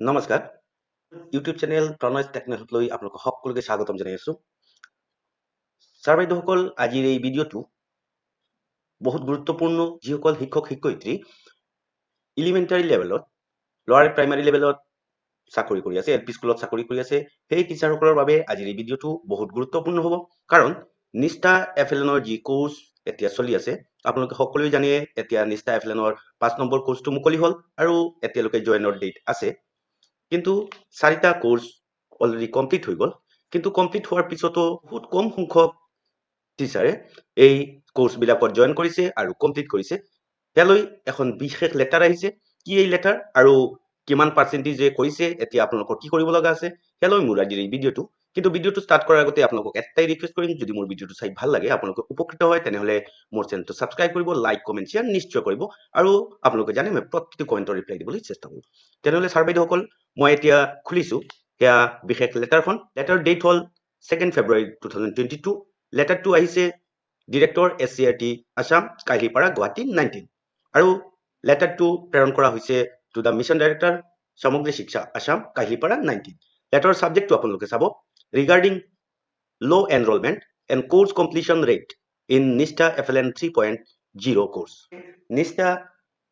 নমস্কাৰ YouTube channel প্ৰণয় টেকনিকলৈ আপোনালোক সকলোকে স্বাগতম জনাই আছো ছাৰ বাইদেউসকল আজিৰ এই ভিডিঅ'টো বহুত গুৰুত্বপূৰ্ণ যিসকল শিক্ষক শিক্ষয়িত্ৰী এলিমেণ্টাৰী লেভেলত লোৱাৰ প্ৰাইমাৰী লেভেলত চাকৰি কৰি আছে এলপি স্কুলত চাকৰি কৰি আছে সেই টিচাৰসকলৰ বাবে আজিৰ এই ভিডিঅ'টো বহুত গুৰুত্বপূৰ্ণ হ'ব কাৰণ নিষ্ঠা এফএলএনৰ যি কোৰ্চ এতিয়া চলি আছে আপোনালোকে সকলোৱে জানে এতিয়া নিষ্ঠা এফএলএনৰ 5 নম্বৰ কোৰ্চটো মুকলি হ'ল আৰু এতিয়ালৈকে জইনৰ ডেট আছে কিন্তু 4টা কোৰ্স অলৰেডি কমপ্লিট হৈ গল কিন্তু কমপ্লিট হোৱাৰ পিছতো বহুত কম সংখ্যক টিচাৰে এই কোৰ্সবিলাকত জয়েন কৰিছে আৰু কমপ্লিট কৰিছে ইয়ালৈ এখন বিশেষ লেটাৰ আহিছে কি এই লেটাৰ আৰু কিমান পাৰ্চেন্টেজে কৰিছে এতিয়া আপোনালোকৰ কি কৰিব লগা আছে ইয়ালৈ মোৰ আজিৰ এই ভিডিঅ'টো কিন্তু ভিডিঅ'টো ষ্টাৰ্ট কৰাৰ আগতে আপোনালোকক এটাই ৰিকুৱেষ্ট কৰিম যদি মোৰ ভিডিঅ'টো চাই ভাল লাগে আপোনালোকে উপকৃত হয় তেনেহলে মোৰ চেনেলটো সাবস্ক্ৰাইব কৰিব লাইক কমেন্ট শেয়াৰ নিশ্চয় কৰিব আৰু আপোনালোকে জানে মই প্ৰতিটো কমেন্টৰ ৰিপ্লাই দিবলৈ চেষ্টা কৰিম তেনেহলে ছাৰ বাইদেউসকল মই এতিয়া খুলিছো এয়া বিশেষ লেটাৰখন লেটাৰ ডেট হল 2 ফেব্ৰুৱাৰী 2022 লেটাৰটো আহিছে ডিৰেক্টৰ এছচিআৰটি আসাম কাহিলিপাৰা গুৱাহাটী 19 আৰু লেটাৰটো প্ৰেৰণ কৰা হৈছে টু দা মিছন ডাইৰেক্টৰ সমগ্ৰ শিক্ষা আসাম কাহিলিপাৰা 19 লেটাৰৰ সাবজেক্টটো আপোনালোকে চাব regarding low enrollment and course completion rate in Nistha FLN 3.0 course. Nistha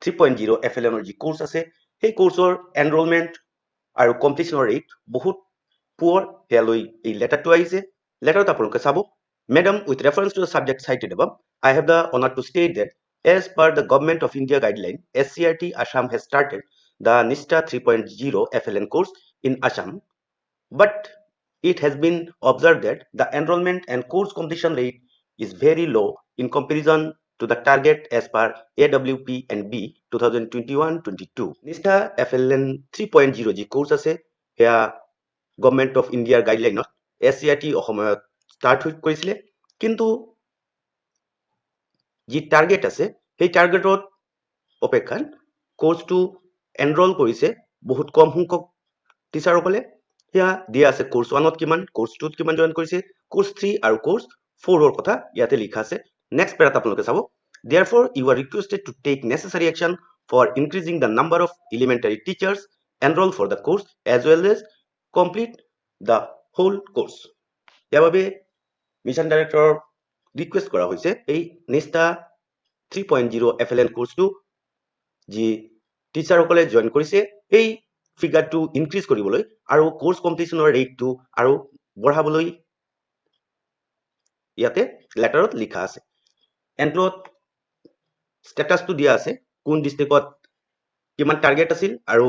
3.0 FLN যি কোর্স আছে সেই কোৰ্সৰ এনৰোলমেন্ট আৰু কমপ্লিশনৰ ৰেট বহুত পুৱাৰ হেলৈ এই লেটাৰটো আহিছে লেটাৰত আপোনালোকে চাব Madam, with reference to the subject cited above, I have the honor to state that as per the Government of India guideline, SCRT Assam has started the Nistha 3.0 FLN course in Assam, but it has been observed that the enrollment and course completion rate is very low in comparison to the target as per AWP and B 2021-22. Nistha FLN 3.0 যি course আছে হেয়া government of ইন্ডিয়াৰ গাইডলাইনত এছচিআৰটি অসময়ত start কৰিছিলে কিন্তু যি target আছে সেই টাৰ্গেটত অপেক্ষাত কোৰ্সটো এনৰোল কৰিছে বহুত কম সংখ্যক টিচাৰসকলে ইয়া দিয়া আছে কোৰ্স 1ত কিমান কোৰ্স 2ত কিমান জয়েন কৰিছে কোৰ্স 3 আৰু কোৰ্স 4ৰ কথা ইয়াতে লিখা আছে নেক্সট পেৰাত আপোনালোকে চাব therefore you are requested to take necessary action for increasing the number of elementary teachers enrolled for the course as well as complete the whole course ইয়াৰ বাবে মিছন ডাইৰেক্টৰ ৰিকুৱেষ্ট কৰা হৈছে এই নিষ্ঠা 3.0 FLN কোৰ্সটো যি টিচাৰসকলে join কৰিছে এই ফিগাৰটো increase কৰিবলৈ আৰু কোৰ্স কমপ্লিশনৰ ৰেটটো আৰু বঢ়াবলৈ ইয়াতে লেটাৰত লিখা আছে এন্ট্ৰত স্ট্যাটাসটো দিয়া আছে কোন ডিস্ট্ৰিক্টত কিমান টাৰ্গেট আছিল আৰু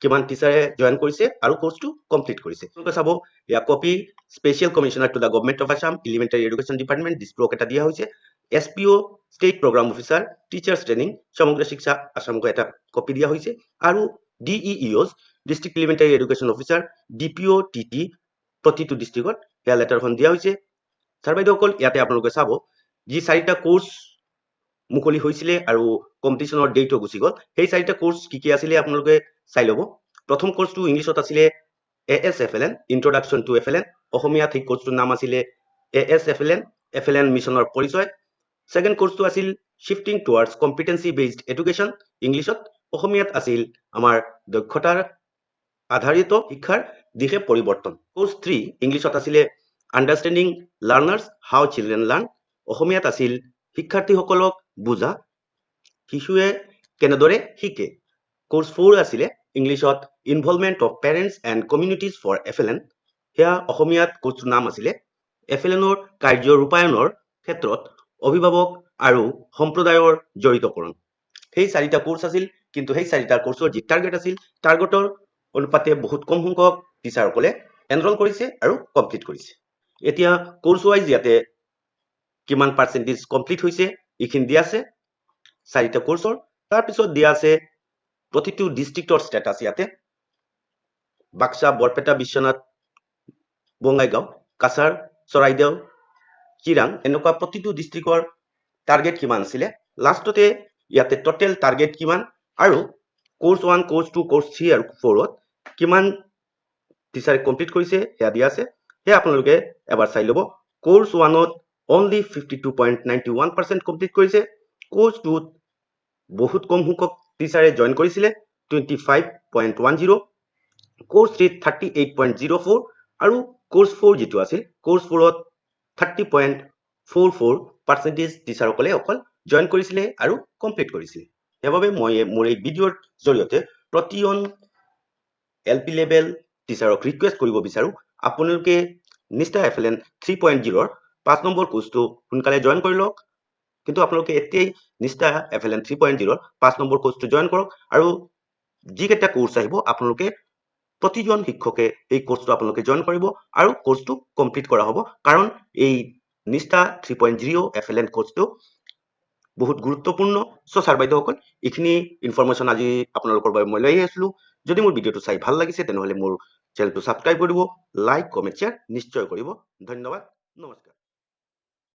কিমান টিচাৰে জয়েন কৰিছে আৰু কোৰ্সটো কমপ্লিট কৰিছে আপোনালোকে চাব ইয়া copy special commissioner to the government of Assam elementary education department district এটা দিয়া হৈছে SPO state program officer teachers training Samagra Shiksha আসামক এটা কপি দিয়া হৈছে আৰু DEEOs district elementary education officer DPO TT প্ৰতিটো ডিস্ট্ৰিক্টত ইয়া লেটাৰখন দিয়া হৈছে ছাৰ বাইদেউসকল ইয়াতে আপোনালোকে চাব যি 4টা কোৰ্স মুকলি হৈছিলে আৰু কম্পিটিশনৰ ডেটও গুছি গল সেই 4টা কোৰ্স কি আছিলে আপোনালোকে চাই লব প্ৰথম কোৰ্সটো ইংলিশত আছিলে ASFLN ইন্ট্ৰোডাকশন টু FLN অসমীয়াত এই কোৰ্সটোৰ নাম আছিলে FLN মিছনৰ পৰিচয় সেকেন্ড কোৰ্সটো আছিল shifting towards competency based education ইংলিশত অসমীয়াত আছিল আমাৰ দক্ষতাৰ আধাৰিত শিক্ষাৰ দিশে পৰিৱৰ্তন কোৰ্স 3 ইংলিশত আছিলে আন্ডাৰষ্টেণ্ডিং লাৰ্নাৰ্ছ হাউ চিলড্ৰেন লাৰ্ন অসমীয়াত আছিল শিক্ষাৰ্থীসকলক বুজা শিশুৱে কেনেদৰে শিকে কোৰ্স 4 আছিলে ইংলিশত involvement of parents and communities for FLN হেয়া অসমীয়াত কোৰ্সটোৰ নাম আছিলে FLNৰ কাৰ্য ৰূপায়নৰ ক্ষেত্ৰত অভিভাৱক আৰু সম্প্ৰদায়ৰ জড়িতকৰণ সেই 4টা কোৰ্স আছিল কিন্তু সেই 4টা কোৰ্সৰ যি টাৰ্গেট আছিল টাৰ্গেটৰ অনুপাতে বহুত কম সংখ্যক টিচাৰসকলে এনৰোল কৰিছে আৰু কমপ্লিট কৰিছে এতিয়া কোৰ্স ওয়াইজ ইয়াতে কিমান পাৰ্সেন্টেজ কমপ্লিট হৈছে ইখিনি দিয়া আছে 4টা কোৰ্সৰ তাৰ পিছত দিয়া আছে প্ৰতিটো ডিস্ট্ৰিক্টৰ স্ট্যাটাস ইয়াতে বাক্সা বৰপেটা বিশ্বনাথ বঙাইগাঁও কাছাৰ চৰাইদেউ চিৰাং এনেকুৱা প্ৰতিটো ডিস্ট্ৰিক্টৰ টাৰ্গেট কিমান আছিল লাষ্টতে ইয়াতে টোটাল টাৰ্গেট কিমান আৰু কোৰ্স 1 কোৰ্স 2 কোৰ্স 3 আৰু 4ত কিমান টিচাৰে কমপ্লিট কৰিছে হেয়া দিয়া আছে হে আপোনালোকে এবাৰ চাই লব কোৰ্স 1ত only 52.91% কমপ্লিট কৰিছে কোৰ্স 2ত বহুত কম সংখ্যক টিচাৰে জয়েন কৰিছিলে 25.10 কোৰ্ছ 3 38.04 আৰু কোৰ্ছ 4 যিটো আছে কোৰ্ছ 4ত 30.44% টিচাৰসকলে অকল জইন কৰিছিলে আৰু কমপ্লিট কৰিছিলে। সেইবাবে মই মোৰ এই ভিডিঅ'ৰ জৰিয়তে প্ৰতিজন LP লেভেল টিচাৰক ৰিকুৱেষ্ট কৰিব বিচাৰো আপোনালোকে নিষ্ঠা FLN 3.0 5 নম্বৰ কোৰ্ছটো সোনকালে জইন কৰি লওক। কিন্তু আপোনালোকে এতিয়াই নিষ্ঠা FLN 3.0 5 নম্বৰ কোৰ্ছটো জইন কৰক আৰু যিকেইটা কোৰ্ছ আহিব আপোনালোকে প্ৰতিজন শিক্ষকে এই কোৰ্ছটো আপোনালোকে জইন কৰিব আৰু কোৰ্ছটো কমপ্লিট কৰা হ'ব। কাৰণ এই নিষ্ঠা 3.0 FLN কোৰ্ছটো বহুত গুৰুত্বপূৰ্ণ। ছাৰ বাইদেউসকল এইখিনি ইনফৰমেশ্যন আজি আপোনালোকৰ বাবে মই লৈ আহিছিলোঁ। যদি মোৰ ভিডিঅ'টো চাই ভাল লাগিছে তেনেহ'লে মোৰ চেনেলটো ছাবস্ক্ৰাইব কৰিব, লাইক কমেণ্ট শ্বেয়াৰ নিশ্চয় কৰিব। ধন্যবাদ, নমস্কাৰ।